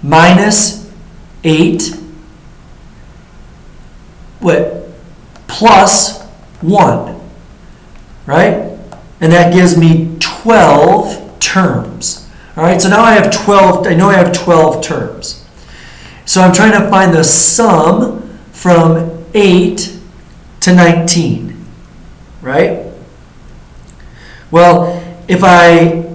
minus 8 plus 1, right? And that gives me 12 terms. All right, so now I have 12, I know I have 12 terms. So I'm trying to find the sum from 8 to 19, right? Well, if I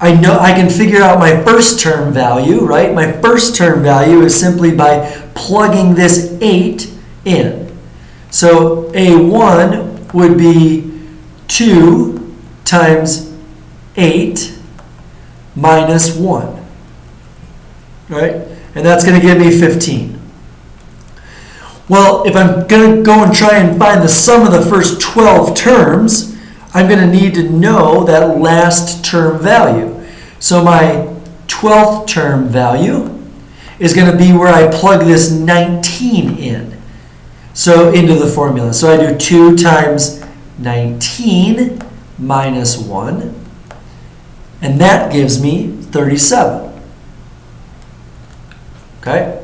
know I can figure out my first term value, right? My first term value is simply by plugging this 8 in. So A1 would be 2 times 8 minus 1, right? And that's going to give me 15. Well, if I'm going to go and try and find the sum of the first 12 terms, I'm going to need to know that last term value. So my 12th term value is going to be where I plug this 19 in. So into the formula. So I do 2 times 19 minus 1. And that gives me 37. Okay?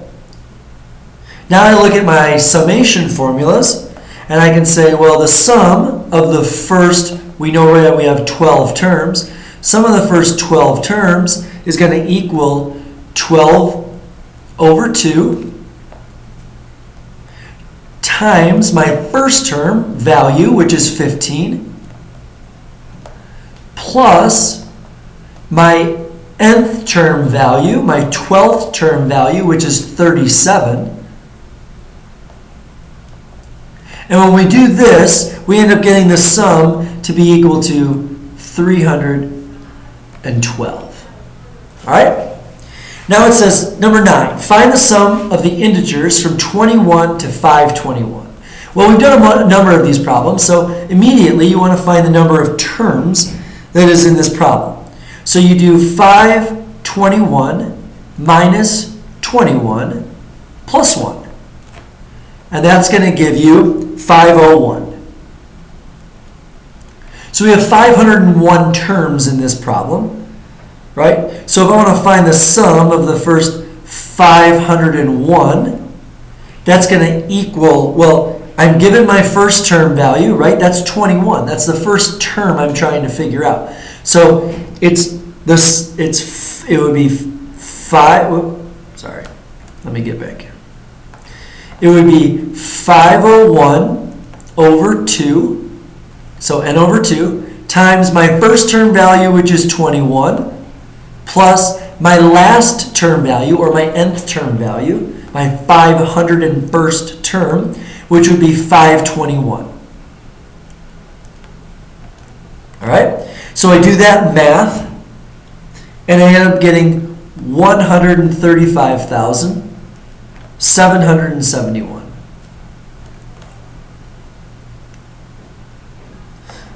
Now I look at my summation formulas, and I can say, well, the sum of the first, we know that we have 12 terms. Sum of the first 12 terms is going to equal 12 over 2 times my first term value, which is 15, plus my nth term value, my 12th term value, which is 37. And when we do this, we end up getting the sum to be equal to 312. All right? Now it says, number 9, find the sum of the integers from 21 to 521. Well, we've done a number of these problems, so immediately you want to find the number of terms that is in this problem. So you do 521 minus 21 plus 1. And that's going to give you 501. So we have 501 terms in this problem, right? So if I want to find the sum of the first 501, that's going to equal, well, I'm given my first term value, right? That's 21. That's the first term I'm trying to figure out. So it would be 5, sorry, let me get back here. It would be 501 over 2, so n over 2, times my first term value, which is 21, plus my last term value, or my nth term value, my 501st term, which would be 521. All right? So I do that math, and I end up getting 135,771.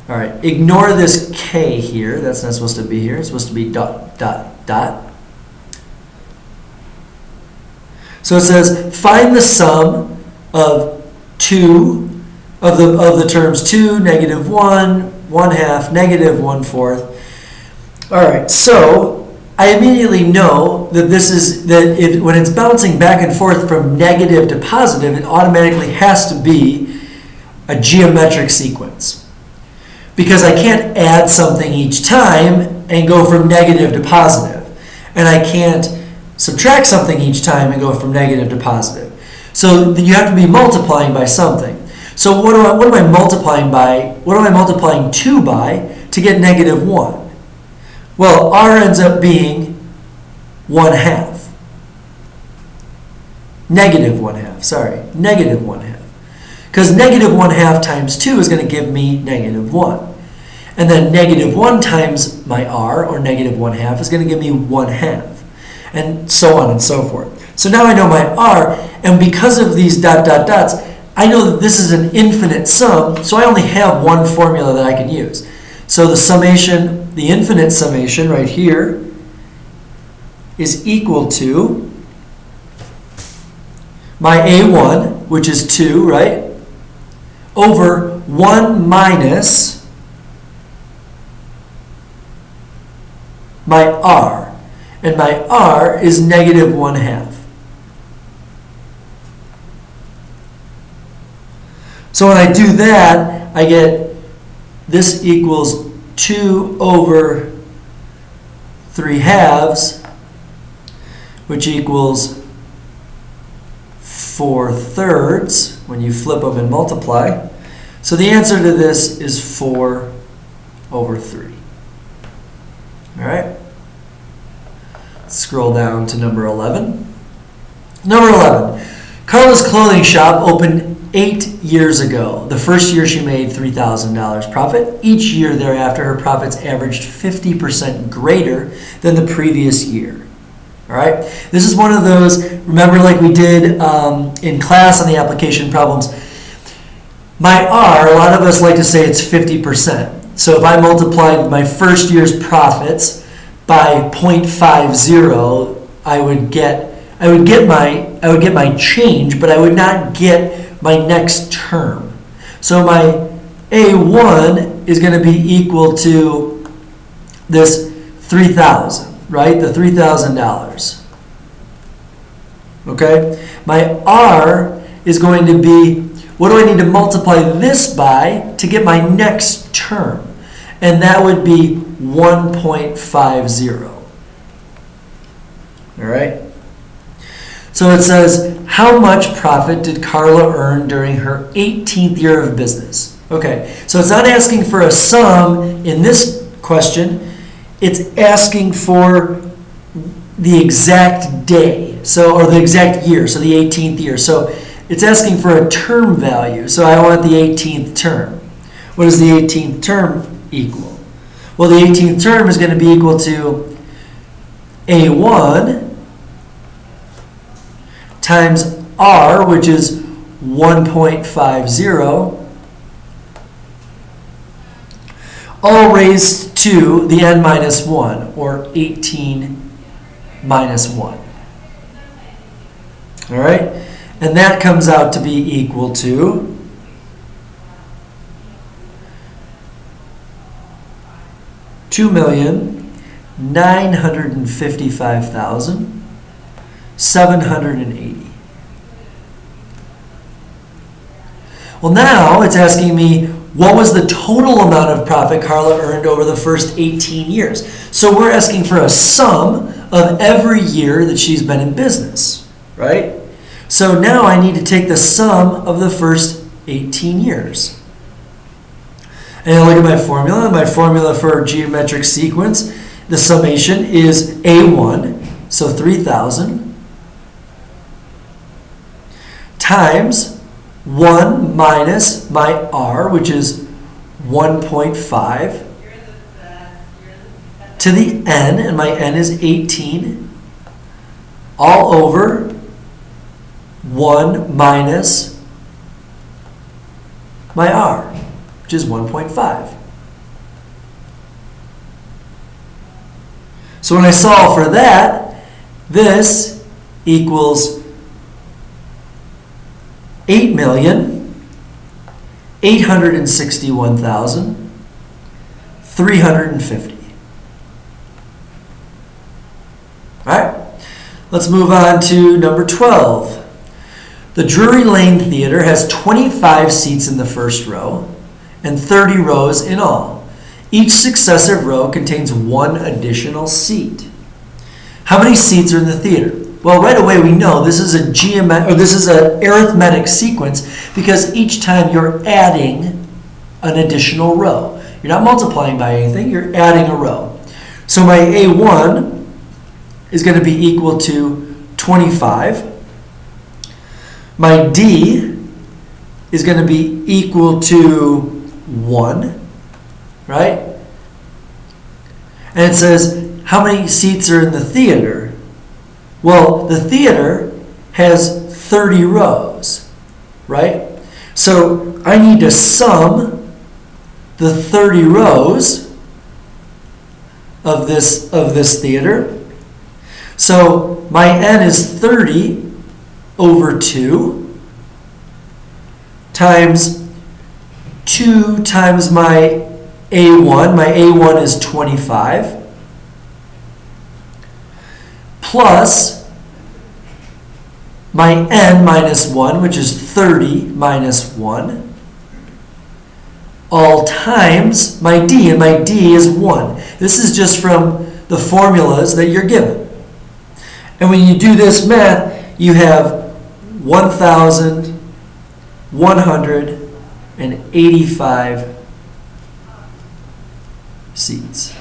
All right, ignore this K here. That's not supposed to be here. It's supposed to be dot, dot, dot. So it says, find the sum of the terms 2, negative 1, 1/2, negative 1/4. All right, so I immediately know that when it's bouncing back and forth from negative to positive, it automatically has to be a geometric sequence. Because I can't add something each time and go from negative to positive. And I can't subtract something each time and go from negative to positive. So you have to be multiplying by something. So what am I multiplying by? What am I multiplying 2 by to get negative 1? Well, r ends up being 1/2. Negative 1/2, sorry, negative 1/2. Because negative 1/2 times 2 is going to give me negative 1. And then negative 1 times my r, or negative 1/2, is going to give me 1/2. And so on and so forth. So now I know my r, and because of these dot, dot, dots, I know that this is an infinite sum, so I only have one formula that I can use. So the summation, the infinite summation right here, is equal to my A1, which is 2, right? Over 1 minus my r. and my R is negative 1/2. So when I do that, I get this equals 2 over 3/2, which equals 4/3 when you flip them and multiply. So the answer to this is 4 over 3. All right? Scroll down to number 11. Number 11. Carla's clothing shop opened 8 years ago. The first year she made $3,000 profit. Each year thereafter, her profits averaged 50% greater than the previous year. All right? This is one of those, remember like we did in class on the application problems, my R, a lot of us like to say it's 50%. So if I multiplied my first year's profits by 0.50, I would get my change, but I would not get my next term. So my A1 is going to be equal to this 3,000, right? The $3,000. Okay? My R is going to be, what do I need to multiply this by to get my next term? And that would be 1.50. All right? So it says, how much profit did Carla earn during her 18th year of business? Okay, so it's not asking for a sum in this question. It's asking for the exact day, or the exact year, so the 18th year. So it's asking for a term value. So I want the 18th term. What does the 18th term equal? Well, the 18th term is going to be equal to A1 times R, which is 1.50, all raised to the n minus 1, or 18 minus 1. All right? And that comes out to be equal to $2,955,780. Well, now it's asking me, what was the total amount of profit Carla earned over the first 18 years? So we're asking for a sum of every year that she's been in business, right? So now I need to take the sum of the first 18 years. And I look at my formula. My formula for geometric sequence, the summation is A1, so 3,000, times 1 minus my R, which is 1.5, to the n, and my n is 18, all over 1 minus my R, which is 1.5. So when I solve for that, this equals 8,861,350. All right, let's move on to number 12. The Drury Lane Theater has 25 seats in the first row and 30 rows in all. Each successive row contains one additional seat. How many seats are in the theater? Well, right away we know this is an arithmetic sequence because each time you're adding an additional row. You're not multiplying by anything, you're adding a row. So my A1 is going to be equal to 25. My D is going to be equal to 1, right? And it says, how many seats are in the theater? Well, the theater has 30 rows, right? So I need to sum the 30 rows of this theater. So my n is 30 over 2 times 2 times my A1. My A1 is 25. plus my n minus 1, which is 30 minus 1, all times my d, and my d is 1. This is just from the formulas that you're given. And when you do this math, you have 1,185 seeds.